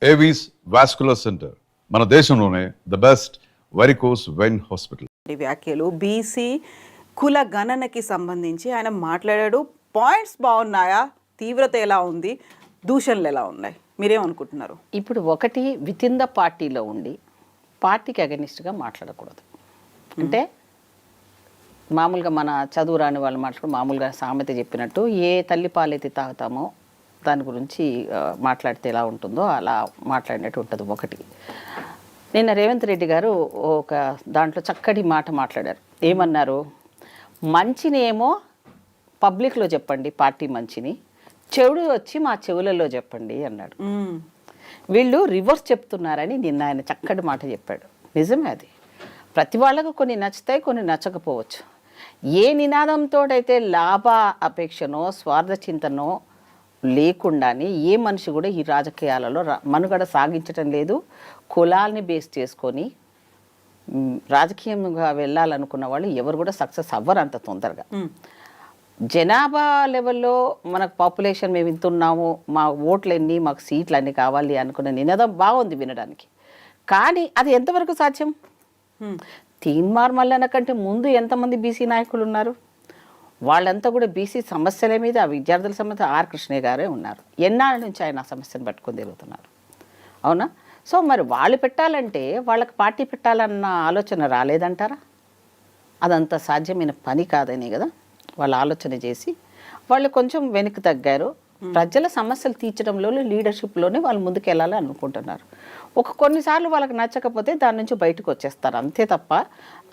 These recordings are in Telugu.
ఏవీస్ వాస్కులర్ సెంటర్ మన దేశంలోనే the best varicose vein hospital. వ్యాఖ్యలు బీసీ కుల గణనకి సంబంధించి ఆయన మాట్లాడాడు. పాయింట్స్ బాగున్నాయా? తీవ్రత ఎలా ఉంది? దూషణలు ఎలా ఉన్నాయి? మీరేమనుకుంటున్నారు? ఇప్పుడు ఒకటి వితిన్ ద పార్టీలో ఉండి పార్టీకి అగెనిస్ట్గా మాట్లాడకూడదు. అంటే మామూలుగా మన చదువు రాని వాళ్ళు మామూలుగా సామెత చెప్పినట్టు ఏ తల్లి పాలైతే తాగుతామో దాని గురించి మాట్లాడితే ఎలా ఉంటుందో అలా మాట్లాడినట్టు ఉంటుంది. ఒకటి నిన్న రేవంత్ రెడ్డి గారు ఒక దాంట్లో చక్కటి మాట మాట్లాడారు. ఏమన్నారు? మంచిని ఏమో పబ్లిక్లో చెప్పండి, పార్టీ మంచిని, చెడు వచ్చి మా చెవులలో చెప్పండి అన్నాడు. వీళ్ళు రివర్స్ చెప్తున్నారని నిన్న ఆయన చక్కటి మాట చెప్పాడు. నిజమే, అది ప్రతి వాళ్ళకు కొన్ని నచ్చుతాయి, కొన్ని నచ్చకపోవచ్చు. ఏ నినాదంతో అయితే లాభ అపేక్షనో స్వార్థ చింతనో లేకుండానే ఏ మనిషి కూడా ఈ రాజకీయాలలో మనుగడ సాగించటం లేదు. కులాల్ని బేస్ చేసుకొని రాజకీయంగా వెళ్ళాలనుకున్న వాళ్ళు ఎవరు కూడా సక్సెస్ అవ్వరు అంత తొందరగా. జనాభా లెవెల్లో మనకు పాపులేషన్ మేము ఇంతున్నాము, మా ఓట్లు ఎన్ని, మాకు సీట్లు అన్నీ కావాలి అనుకున్న నినాదం బాగుంది వినడానికి. కానీ అది ఎంతవరకు సాధ్యం? తీన్మార్ మల్లన్న కంటే ముందు ఎంతమంది బీసీ నాయకులు ఉన్నారు? వాళ్ళంతా కూడా బీసీ సమస్యల మీద, విద్యార్థుల సమస్య ఆర్ కృష్ణయ్య గారే ఉన్నారు. ఎన్నాళ్ళ నుంచి ఆయన ఆ సమస్యను పట్టుకొని తిరుగుతున్నారు. అవునా? సో మరి వాళ్ళు పెట్టాలంటే వాళ్ళకి పార్టీ పెట్టాలన్న ఆలోచన రాలేదంటారా? అదంత సాధ్యమైన పని కాదని కదా వాళ్ళు ఆలోచన చేసి వాళ్ళు కొంచెం వెనక్కి తగ్గారు. ప్రజల సమస్యలు తీర్చడంలోనే, లీడర్షిప్లోనే వాళ్ళు ముందుకు వెళ్ళాలి అనుకుంటున్నారు. కొన్నిసార్లు వాళ్ళకి నచ్చకపోతే దాని నుంచి బయటకు వచ్చేస్తారు, అంతే తప్ప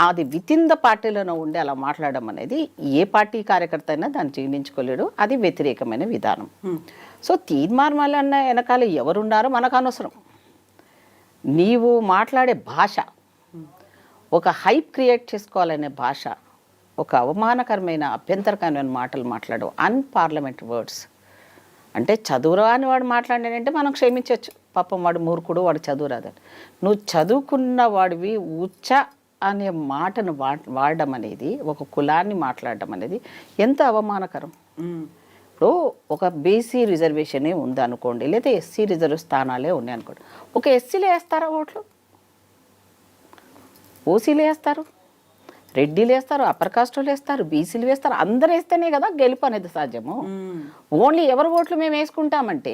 అది వితిన్ ద పార్టీలోనే ఉండి అలా మాట్లాడడం అనేది ఏ పార్టీ కార్యకర్త అయినా దాన్ని జీర్ణించుకోలేడు. అది వ్యతిరేకమైన విధానం. సో తీర్మార్ మల్లన్న వెనకాల ఎవరున్నారో మనకు అనవసరం. నీవు మాట్లాడే భాష, ఒక హైప్ క్రియేట్ చేసుకోవాలనే భాష, ఒక అవమానకరమైన అభ్యంతరకరమైన మాటలు మాట్లాడు, అన్పార్లమెంటరీ వర్డ్స్. అంటే చదువురాని వాడు మాట్లాడాడంటే మనం క్షమించవచ్చు, పాపం వాడు మూర్ఖుడు, వాడు చదువు రాదని. నువ్వు చదువుకున్న వాడివి ఉచ్చ అనే మాటను వాడడం అనేది, ఒక కులాన్ని మాట్లాడడం అనేది ఎంత అవమానకరం. ఇప్పుడు ఒక బీసీ రిజర్వేషనే ఉంది అనుకోండి, లేదా ఎస్సీ రిజర్వ్ స్థానాలే ఉన్నాయి అనుకోండి. ఒక ఎస్సీలు వేస్తారా ఓట్లు? ఓసీలు వేస్తారు, రెడ్డిలు వేస్తారు, అప్పర్ కాస్టులు వేస్తారు, బీసీలు వేస్తారు. అందరు వేస్తేనే కదా గెలుపు అనేది సాధ్యము. ఓన్లీ ఎవరి ఓట్లు మేము వేసుకుంటామంటే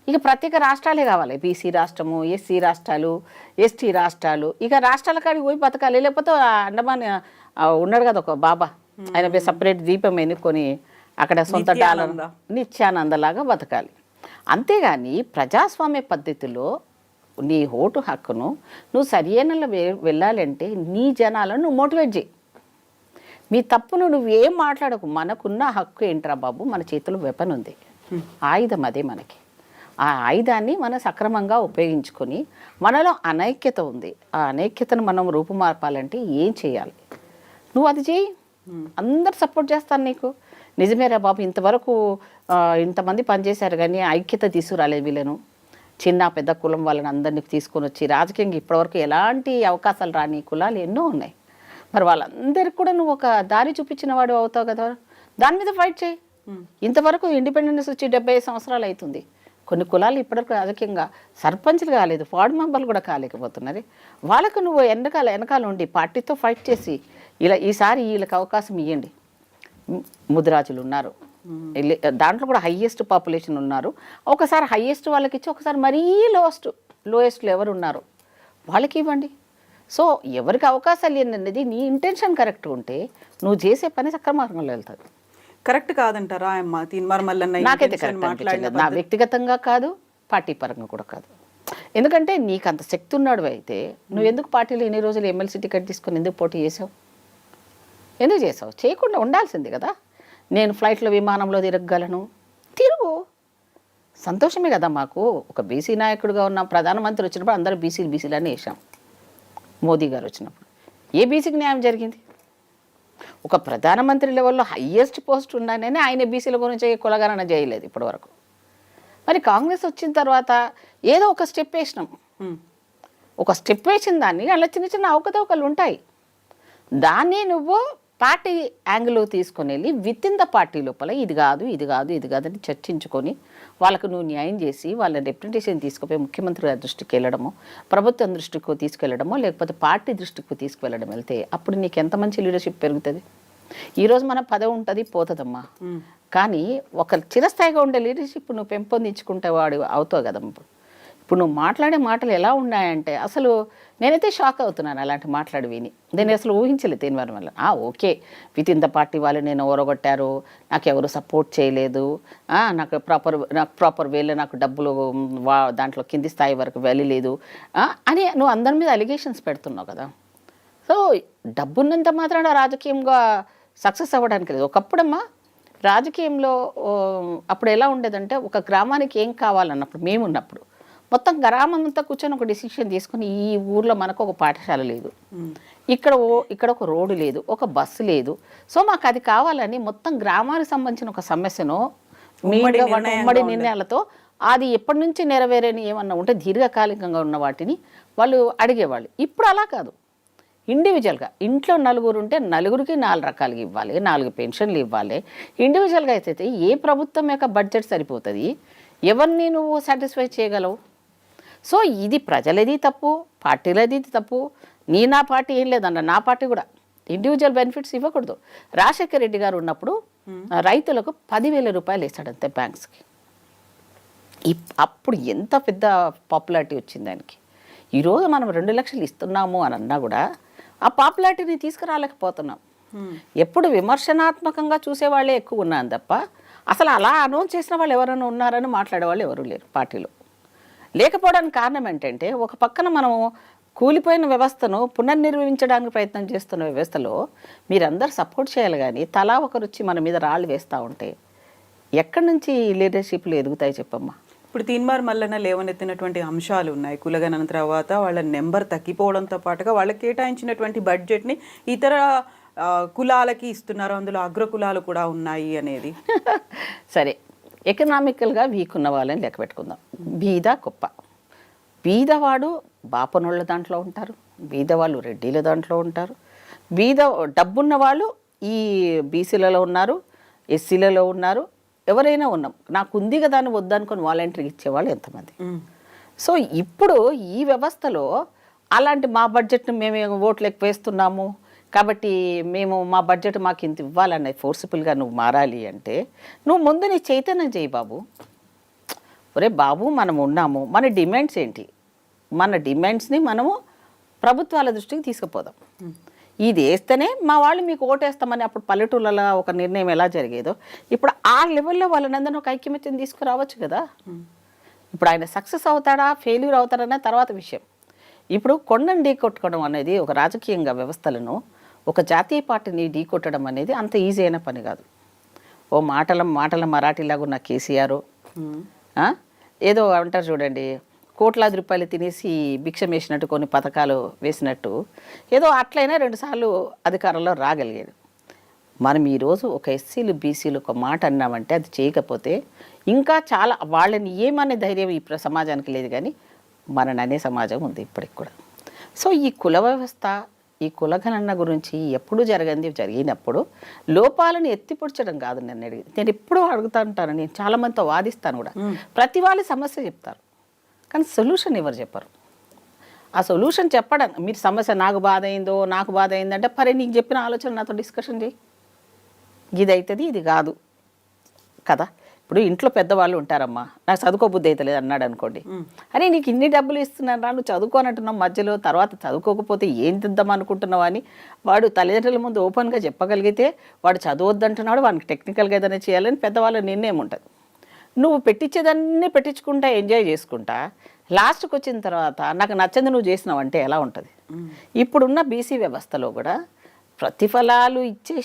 ఇక ప్రత్యేక రాష్ట్రాలే కావాలి. బీసీ రాష్ట్రము, ఎస్సీ రాష్ట్రాలు, ఎస్టీ రాష్ట్రాలు, ఇక రాష్ట్రాల కాడికి పోయి బతకాలి. లేకపోతే అండమాన్ ఉన్నాడు కదా ఒక బాబా, ఆయన సపరేట్ ద్వీపం ఎన్నుకొని అక్కడ సొంత డాలర్ నిత్యానందలాగా బతకాలి. అంతేగాని ప్రజాస్వామ్య పద్ధతిలో నీ ఓటు హక్కును నువ్వు సరియైన వెళ్ళాలంటే నీ జనాలను నువ్వు మోటివేట్ చేయి. మీ తప్పును నువ్వేం మాట్లాడకు. మనకున్న హక్కు ఏంట్రా బాబు? మన చేతిలో వెపన్ ఉంది, ఆయుధం అదే మనకి. ఆ ఆయుధాన్ని మనం సక్రమంగా ఉపయోగించుకొని, మనలో అనైక్యత ఉంది, ఆ అనైక్యతను మనం రూపుమార్పాలంటే ఏం చేయాలి? నువ్వు అది చేయి, అందరు సపోర్ట్ చేస్తాను నీకు. నిజమేరా బాబు, ఇంతవరకు ఇంతమంది పనిచేశారు కానీ ఐక్యత తీసుకురాలేదు వీళ్ళను, చిన్న పెద్ద కులం వాళ్ళని అందరినీ తీసుకొని వచ్చి రాజకీయంగా ఇప్పటివరకు ఎలాంటి అవకాశాలు రాని కులాలు ఎన్నో ఉన్నాయి. మరి వాళ్ళందరికీ కూడా నువ్వు ఒక దారి చూపించిన వాడు అవుతావు కదా, దాని మీద ఫైట్ చేయి. ఇంతవరకు ఇండిపెండెన్స్ వచ్చి 75 సంవత్సరాలు అవుతుంది. కొన్ని కులాలు ఇప్పటివరకు రాజకీయంగా సర్పంచ్లు కాలేదు, వార్డు మెంబర్లు కూడా కాలేకపోతున్నారు. వాళ్ళకు నువ్వు వెనకాల ఉండి పార్టీతో ఫైట్ చేసి ఈసారి వీళ్ళకి అవకాశం ఇవ్వండి. ముదిరాజులు ఉన్నారు, దాంట్లో కూడా హయ్యెస్ట్ పాపులేషన్ ఉన్నారు. ఒకసారి హయ్యెస్ట్ వాళ్ళకి ఇచ్చి, ఒకసారి మరీ లోయెస్ట్లో ఎవరు ఉన్నారు వాళ్ళకి ఇవ్వండి. సో ఎవరికి అవకాశాలు ఏంటనేది నీ ఇంటెన్షన్ కరెక్ట్గా ఉంటే నువ్వు చేసే పని సక్రమంగా వెళ్తుంది. కరెక్ట్ కాదంటారా తీన్మార్ మల్లన్న? నాకైతే కరెక్ట్ అనిపించలేదు. నా వ్యక్తిగతంగా కాదు, పార్టీ పరంగా కూడా కాదు. ఎందుకంటే నీకు అంత శక్తి ఉన్నాడు అయితే నువ్వు ఎందుకు పార్టీలో ఎన్ని రోజులు ఎమ్మెల్సీ టికెట్ తీసుకొని ఎందుకు పోటీ చేసావు? ఎందుకు చేసావు? చేయకుండా ఉండాల్సింది కదా. నేను ఫ్లైట్లో విమానంలో తిరగగలను, తిరుగు, సంతోషమే కదా మాకు. ఒక బీసీ నాయకుడిగా ఉన్న ప్రధానమంత్రి వచ్చినప్పుడు అందరూ బీసీలు అని వేసాం. మోదీ గారు వచ్చినప్పుడు ఏ బీసీకి న్యాయం జరిగింది? ఒక ప్రధానమంత్రి లెవెల్లో హయ్యెస్ట్ పోస్ట్ ఉన్నానని ఆయన బీసీల గురించి కులగణన చేయలేదు ఇప్పటివరకు. మరి కాంగ్రెస్ వచ్చిన తర్వాత ఏదో ఒక స్టెప్ వేసినాం. ఒక స్టెప్ వేసిన దాన్ని అలా చిన్న చిన్న అవకతవకలు ఉంటాయి. దాన్ని నువ్వు పార్టీ యాంగిల్ తీసుకొని వెళ్ళి విత్ ఇన్ ద పార్టీ లోపల ఇది కాదు అని చర్చించుకొని వాళ్ళకు నువ్వు న్యాయం చేసి వాళ్ళ రిప్రజెంటేషన్ తీసుకుపోయి ముఖ్యమంత్రి గారి దృష్టికి వెళ్ళడమో, ప్రభుత్వం దృష్టికి తీసుకెళ్ళడమో, లేకపోతే పార్టీ దృష్టికి తీసుకువెళ్ళడం వెళ్తే అప్పుడు నీకు ఎంత మంచి లీడర్షిప్ పెరుగుతుంది. ఈరోజు మన పదవి ఉంటుంది పోతుందమ్మా, కానీ ఒక చిరస్థాయిగా ఉండే లీడర్షిప్ నువ్వు పెంపొందించుకుంటే వాడు అవుతావు కదమ్మా. ఇప్పుడు నువ్వు మాట్లాడే మాటలు ఎలా ఉన్నాయంటే అసలు నేనైతే షాక్ అవుతున్నాను అలాంటి మాట్లాడి విని. నేను అసలు ఊహించలేదు దీనివల్ల వల్ల. Okay, with in the party వాళ్ళు నేను ఓరగొట్టారు, నాకు ఎవరు సపోర్ట్ చేయలేదు, నాకు ప్రాపర్ వేలో నాకు డబ్బులు దాంట్లో కింది స్థాయి వరకు వెళ్ళలేదు అని నువ్వు అందరి మీద అలిగేషన్స్ పెడుతున్నావు కదా. సో డబ్బున్నంత మాత్రాన రాజకీయంగా సక్సెస్ అవ్వడానికి లేదు. ఒకప్పుడమ్మా రాజకీయంలో అప్పుడు ఎలా ఉండేదంటే ఒక గ్రామానికి ఏం కావాలన్నప్పుడు మేమున్నప్పుడు మొత్తం గ్రామం అంతా కూర్చొని ఒక డిసిషన్ తీసుకుని ఈ ఊర్లో మనకు ఒక పాఠశాల లేదు, ఇక్కడ ఒక రోడ్డు లేదు, ఒక బస్సు లేదు, సో మాకు అది కావాలని మొత్తం గ్రామానికి సంబంధించిన ఒక సమస్యను ఉమ్మడి నిర్ణయాలతో అది ఎప్పటి నుంచి నెరవేరని ఏమన్నా ఉంటే దీర్ఘకాలికంగా ఉన్న వాటిని వాళ్ళు అడిగేవాళ్ళు. ఇప్పుడు అలా కాదు, ఇండివిజువల్గా ఇంట్లో నలుగురు ఉంటే నలుగురికి 4 రకాలుగా ఇవ్వాలి, 4 పెన్షన్లు ఇవ్వాలి. ఇండివిజువల్గా అయితే ఏ ప్రభుత్వం యొక్క బడ్జెట్ సరిపోతుంది, ఎవరిని నువ్వు సాటిస్ఫై చేయగలవు? సో ఇది ప్రజలది తప్పు, పార్టీలది తప్పు. నా పార్టీ ఏం లేదన్న, నా పార్టీ కూడా ఇండివిజువల్ బెనిఫిట్స్ ఇవ్వకూడదు. రాజశేఖర రెడ్డి గారు ఉన్నప్పుడు రైతులకు 10,000 రూపాయలు వేస్తాడంతే బ్యాంక్స్కి. అప్పుడు ఎంత పెద్ద పాపులారిటీ వచ్చింది దానికి. ఈరోజు మనం 2 లక్షలు ఇస్తున్నాము అని అన్నా కూడా ఆ పాపులారిటీని తీసుకురాలేకపోతున్నాం. ఎప్పుడు విమర్శనాత్మకంగా చూసేవాళ్ళే ఎక్కువ ఉన్నాను తప్ప అసలు అలా అనౌన్స్ చేసిన వాళ్ళు ఎవరైనా ఉన్నారని మాట్లాడే వాళ్ళు ఎవరు లేరు పార్టీలో. లేకపోవడానికి కారణం ఏంటంటే ఒక పక్కన మనం కూలిపోయిన వ్యవస్థను పునర్నిర్మించడానికి ప్రయత్నం చేస్తున్న వ్యవస్థలో మీరందరూ సపోర్ట్ చేయాలి, కానీ తలా ఒకరు వచ్చి మన మీద రాళ్ళు వేస్తూ ఉంటే ఎక్కడి నుంచి లీడర్షిప్లు ఎదుగుతాయి చెప్పమ్మా. ఇప్పుడు తీన్మార్ మల్లన్న లేవనెత్తినటువంటి అంశాలు ఉన్నాయి. కులగణన తర్వాత వాళ్ళ నెంబర్ తగ్గిపోవడంతో పాటుగా వాళ్ళకి కేటాయించినటువంటి బడ్జెట్ని ఇతర కులాలకి ఇస్తున్నారు, అందులో అగ్రకులాలు కూడా ఉన్నాయి అనేది. సరే, ఎకనామికల్గా వీక్ ఉన్న వాళ్ళని లెక్క పెట్టుకుందాం. బీద గొప్ప, బీదవాడు బాపనోళ్ళ దాంట్లో ఉంటారు, బీదవాళ్ళు రెడ్డిల దాంట్లో ఉంటారు, డబ్బున్న వాళ్ళు ఈ బీసీలలో ఉన్నారు, ఎస్సీలలో ఉన్నారు, ఎవరైనా ఉన్నాం. నాకు ఉంది కదా అని వద్దనుకొని వాలంటీర్కి ఇచ్చేవాళ్ళు ఎంతమంది. సో ఇప్పుడు ఈ వ్యవస్థలో అలాంటి మా బడ్జెట్ను మేము ఓట్లు ఎక్కువ వేస్తున్నాము కాబట్టి మేము మా బడ్జెట్ మాకు ఇంత ఇవ్వాలన్న ఫోర్సిబుల్గా నువ్వు మారాలి అంటే నువ్వు ముందు నీ చైతన్యం చేయి బాబు. ఒరే బాబు, మనం ఉన్నాము, మన డిమాండ్స్ ఏంటి, మన డిమాండ్స్ని మనము ప్రభుత్వాల దృష్టికి తీసుకుపోదాం. ఇది వేస్తేనే మా వాళ్ళు మీకు ఓటేస్తామని అప్పుడు పల్లెటూళ్ళలో ఒక నిర్ణయం ఎలా జరిగేదో ఇప్పుడు ఆ లెవెల్లో వాళ్ళనందరూ ఒక ఐక్యమత్యం తీసుకురావచ్చు కదా. ఇప్పుడు ఆయన సక్సెస్ అవుతాడా ఫెయిల్యూర్ అవుతాడనే తర్వాత విషయం. ఇప్పుడు కొండను ఢీకొట్టుకోవడం అనేది ఒక రాజకీయంగా వ్యవస్థలను ఒక జాతీయ పార్టీని ఢీకొట్టడం అనేది అంత ఈజీ అయిన పని కాదు. ఓ మాటల మరాఠీలాగా ఉన్న కేసీఆర్ ఏదో అంటారు చూడండి, కోట్లాది రూపాయలు తినేసి భిక్షం వేసినట్టు కొన్ని పథకాలు వేసినట్టు ఏదో అట్లయినా 2 సార్లు అధికారంలో రాగలిగాడు. మనం ఈరోజు ఒక ఎస్సీలు బీసీలు ఒక మాట అన్నామంటే అది చేయకపోతే ఇంకా చాలా వాళ్ళని ఏమనే ధైర్యం ఈ సమాజానికి లేదు, కానీ మనని అనే సమాజం ఉంది ఇప్పటికి కూడా. సో ఈ కుల వ్యవస్థ, ఈ కులగణన గురించి ఎప్పుడు జరిగినప్పుడు లోపాలను ఎత్తిపొడ్చడం కాదు నన్ను అడిగి. నేను ఎప్పుడూ అడుగుతా ఉంటాను, నేను చాలామందితో వాదిస్తాను కూడా. ప్రతి వాళ్ళు సమస్య చెప్తారు కానీ సొల్యూషన్ ఎవరు చెప్పరు. ఆ సొల్యూషన్ చెప్పడం, మీరు సమస్య నాకు బాధ అయిందంటే పరే నీకు చెప్పిన ఆలోచన నాతో డిస్కషన్ చేయి, ఇది అవుతుంది ఇది కాదు కదా. ఇప్పుడు ఇంట్లో పెద్దవాళ్ళు ఉంటారమ్మా, నాకు చదువుకోబుద్ధి అవుతలేదు అన్నాడు అనుకోండి, అరే నీకు ఇన్ని డబ్బులు ఇస్తున్నాను నువ్వు చదువుకోనంటున్నావు మధ్యలో, తర్వాత చదువుకోకపోతే ఏం తిద్దాం అనుకుంటున్నావు అని వాడు తల్లిదండ్రుల ముందు ఓపెన్గా చెప్పగలిగితే వాడు చదవద్దంటున్నాడు, వాడికి టెక్నికల్గా ఏదైనా చేయాలని పెద్దవాళ్ళ నిర్ణయం ఉంటుంది. నువ్వు పెట్టించేదాన్ని పెట్టించుకుంటా ఎంజాయ్ చేసుకుంటా లాస్ట్కి వచ్చిన తర్వాత నాకు నచ్చంది నువ్వు చేసినావు అంటే ఎలా ఉంటుంది. ఇప్పుడున్న బీసీ వ్యవస్థలో కూడా ప్రతిఫలాలు ఇచ్చే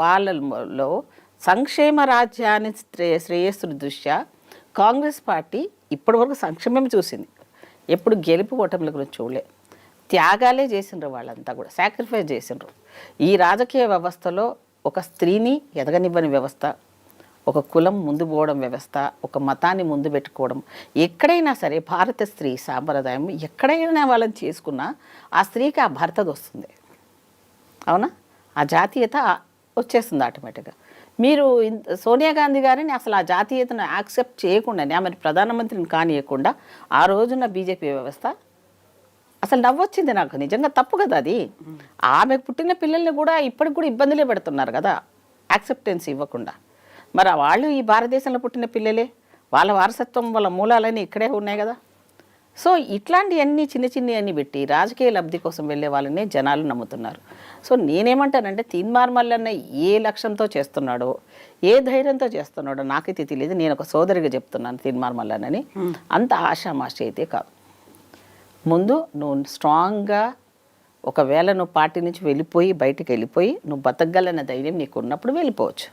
వాళ్ళలో సంక్షేమ రాజ్యాన్ని శ్రేయస్సు దృష్ట్యా కాంగ్రెస్ పార్టీ ఇప్పటివరకు సంక్షేమం చూసింది, ఎప్పుడు గెలుపు ఓటముల గురించి చూడలే. త్యాగాలే చేసిండ్రు, వాళ్ళంతా కూడా సాక్రిఫైస్ చేసిండ్రు. ఈ రాజకీయ వ్యవస్థలో ఒక స్త్రీని ఎదగనివ్వని వ్యవస్థ, ఒక కులం ముందు పోవడం వ్యవస్థ, ఒక మతాన్ని ముందు పెట్టుకోవడం. ఎక్కడైనా సరే భారత స్త్రీ సాంప్రదాయం ఎక్కడైనా వాళ్ళని చేసుకున్నా ఆ స్త్రీకి ఆ భర్తది వస్తుంది, అవునా, ఆ జాతీయత వచ్చేస్తుంది ఆటోమేటిక్గా. మీరు సోనియా గాంధీ గారిని అసలు ఆ జాతీయతను యాక్సెప్ట్ చేయకుండానే ఆమె ప్రధానమంత్రిని కానియకుండా ఆ రోజున్న బీజేపీ వ్యవస్థ అసలు నవ్వొచ్చింది నాకు. నిజంగా తప్పు కదా అది. ఆమెకు పుట్టిన పిల్లల్ని కూడా ఇప్పటికి కూడా ఇబ్బందులే పెడుతున్నారు కదా యాక్సెప్టెన్స్ ఇవ్వకుండా. మరి వాళ్ళు ఈ భారతదేశంలో పుట్టిన పిల్లలే, వాళ్ళ వారసత్వం వాళ్ళ మూలాలన్నీ ఇక్కడే ఉన్నాయి కదా. సో ఇట్లాంటివన్నీ చిన్న చిన్నవన్నీ పెట్టి రాజకీయ లబ్ధి కోసం వెళ్ళే వాళ్ళనే జనాలు నమ్ముతున్నారు. సో నేనేమంటానంటే తీన్మార్ మల్లన్న ఏ లక్ష్యంతో చేస్తున్నాడో, ఏ ధైర్యంతో చేస్తున్నాడో నాకైతే తెలియదు. నేను ఒక సోదరిగా చెప్తున్నాను తీన్మార్ మల్లన్నని. అంత ఆషామాషి అయితే కాదు. ముందు నువ్వు స్ట్రాంగ్గా ఒకవేళ నువ్వు పార్టీ నుంచి వెళ్ళిపోయి బయటికి వెళ్ళిపోయి నువ్వు బతకగలన్న ధైర్యం నీకు ఉన్నప్పుడు వెళ్ళిపోవచ్చు.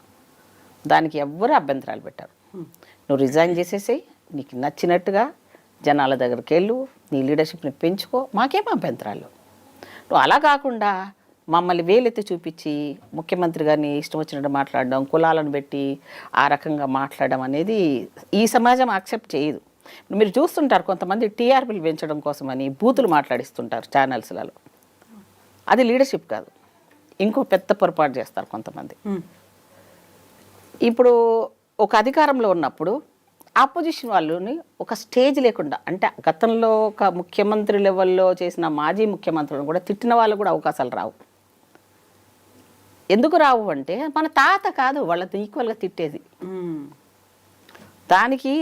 దానికి ఎవ్వరు అభ్యంతరాలు పెట్టారు. నువ్వు రిజైన్ చేసేసి నీకు నచ్చినట్టుగా జనాల దగ్గరికి వెళ్ళు, నీ లీడర్షిప్ని పెంచుకో, మాకేం అభ్యంతరాలు. నువ్వు అలా కాకుండా మమ్మల్ని వేలెత్తి చూపించి ముఖ్యమంత్రి గారిని ఇష్టం వచ్చినట్టు మాట్లాడడం, కులాలను పెట్టి ఆ రకంగా మాట్లాడడం అనేది ఈ సమాజం యాక్సెప్ట్ చేయదు. మీరు చూస్తుంటారు కొంతమంది టీఆర్పీలు పెంచడం కోసమని బూతులు మాట్లాడిస్తుంటారు ఛానల్స్లలో. అది లీడర్షిప్ కాదు. ఇంకో పెద్ద పొరపాటు చేస్తారు కొంతమంది. ఇప్పుడు ఒక అధికారంలో ఉన్నప్పుడు ఆపోజిషన్ వాళ్ళని ఒక స్టేజ్ లేకుండా, అంటే గతంలో ఒక ముఖ్యమంత్రి లెవెల్లో చేసిన మాజీ ముఖ్యమంత్రులను కూడా తిట్టిన వాళ్ళు కూడా అవకాశాలు రావు. ఎందుకు రావు అంటే మన తాత కాదు వాళ్ళతో ఈక్వల్గా తిట్టేది. దానికి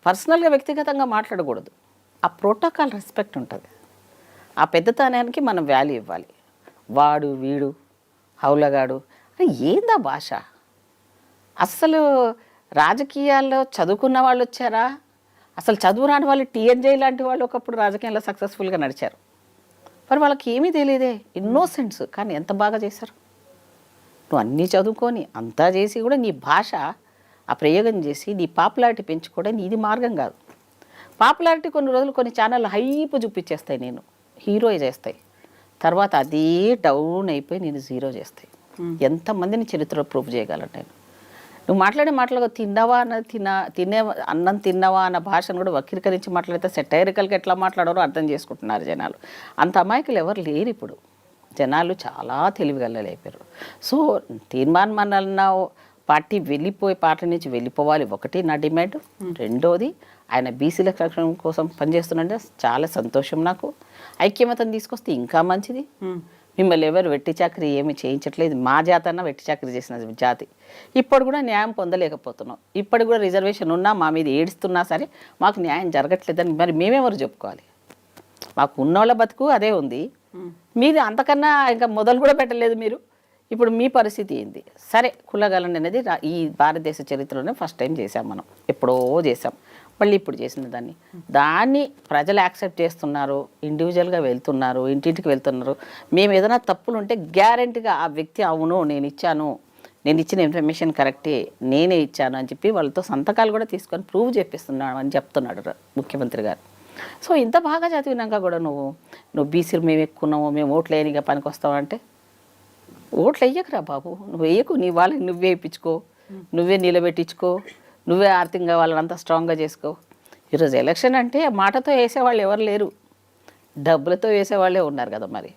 పర్సనల్గా వ్యక్తిగతంగా మాట్లాడకూడదు. ఆ ప్రోటోకాల్ రెస్పెక్ట్ ఉంటుంది. ఆ పెద్దతనానికి మనం వాల్యూ ఇవ్వాలి. వాడు వీడు హౌలగాడు అని ఏందా భాష? అస్సలు రాజకీయాల్లో చదువుకున్న వాళ్ళు వచ్చారా? అసలు చదువు రాని వాళ్ళు టీఎన్జే లాంటి వాళ్ళు ఒకప్పుడు రాజకీయాల్లో సక్సెస్ఫుల్గా నడిచారు. మరి వాళ్ళకి ఏమీ తెలియదే, ఇన్నోసెంట్స్. కానీ ఎంత బాగా చేశారు. నువ్వు అన్నీ చదువుకొని అంతా చేసి కూడా నీ భాష ఆ ప్రయోగం చేసి నీ పాపులారిటీ పెంచుకోవడం నీది మార్గం కాదు. పాపులారిటీ కొన్ని రోజులు కొన్ని ఛానళ్ళు హైప్ చూపించేస్తాయి, నేను హీరో చేస్తాయి. తర్వాత అదే డౌన్ అయిపోయి నేను జీరో చేస్తాయి. ఎంతమందిని చరిత్రలో ప్రూఫ్ చేయగలను నేను. నువ్వు మాట్లాడే మాటలుగా తిన్నావా అన్న తినే అన్నం తిన్నావా అన్న భాషను కూడా వక్రీకరించి మాట్లాడితే సెటైరికల్గా ఎట్లా మాట్లాడారో అర్థం చేసుకుంటున్నారు జనాలు. అంత అమాయకులు ఎవరు లేరు ఇప్పుడు. జనాలు చాలా తెలివిగలలేపారు. సో తీర్మాన్ మల్లన్న పార్టీ పార్టీ నుంచి వెళ్ళిపోవాలి ఒకటి నా డిమాండ్. రెండోది ఆయన బీసీల రక్షణ కోసం పనిచేస్తున్నాడంటే చాలా సంతోషం నాకు. ఐక్యమతం తీసుకొస్తే ఇంకా మంచిది. మిమ్మల్ని ఎవరు వెట్టి చాకరీ ఏమి చేయించట్లేదు. మా జాతి అన్న వెట్టి చాకరీ చేసిన జాతి. ఇప్పుడు కూడా న్యాయం పొందలేకపోతున్నాం. ఇప్పటికి కూడా రిజర్వేషన్ ఉన్నా మా మీద ఏడుస్తున్నా సరే మాకు న్యాయం జరగట్లేదని మరి మేమెవరు చెప్పుకోవాలి? మాకు ఉన్నోళ్ళ బతుకు అదే ఉంది. మీరు అంతకన్నా ఇంకా మొదలు కూడా పెట్టలేదు మీరు. ఇప్పుడు మీ పరిస్థితి ఏంది? సరే, కులగలన అనేది ఈ భారతదేశ చరిత్రలోనే ఫస్ట్ టైం చేసాం మనం. ఎప్పుడో చేసాం, మళ్ళీ ఇప్పుడు చేసిన దాన్ని ప్రజలు యాక్సెప్ట్ చేస్తున్నారు. ఇండివిజువల్గా వెళ్తున్నారు, ఇంటింటికి వెళ్తున్నారు. మేము ఏదైనా తప్పులు ఉంటే గ్యారెంటీగా ఆ వ్యక్తి అవును నేను ఇచ్చాను, నేను ఇచ్చిన ఇన్ఫర్మేషన్ కరెక్టే, నేనే ఇచ్చాను అని చెప్పి వాళ్ళతో సంతకాలు కూడా తీసుకొని ప్రూవ్ చేపిస్తున్నాను అని చెప్తున్నాడు ముఖ్యమంత్రి గారు. సో ఇంత బాగా చదివినాక కూడా నువ్వు బీసీలు మేము ఎక్కున్నాము, మేము ఓట్లు వేయనిగా పనికి వస్తావంటే ఓట్లు వేయకురా బాబు. నువ్వు వేయకు, నీ వాళ్ళకి నువ్వే ఇప్పించుకో, నువ్వే నిలబెట్టించుకో, నువ్వే ఆర్థికంగా వాళ్ళని అంతా స్ట్రాంగ్గా చేసుకో. ఈరోజు ఎలక్షన్ అంటే మాటతో వేసేవాళ్ళు ఎవరు లేరు, డబ్బులతో వేసేవాళ్ళే ఉన్నారు కదా. మరి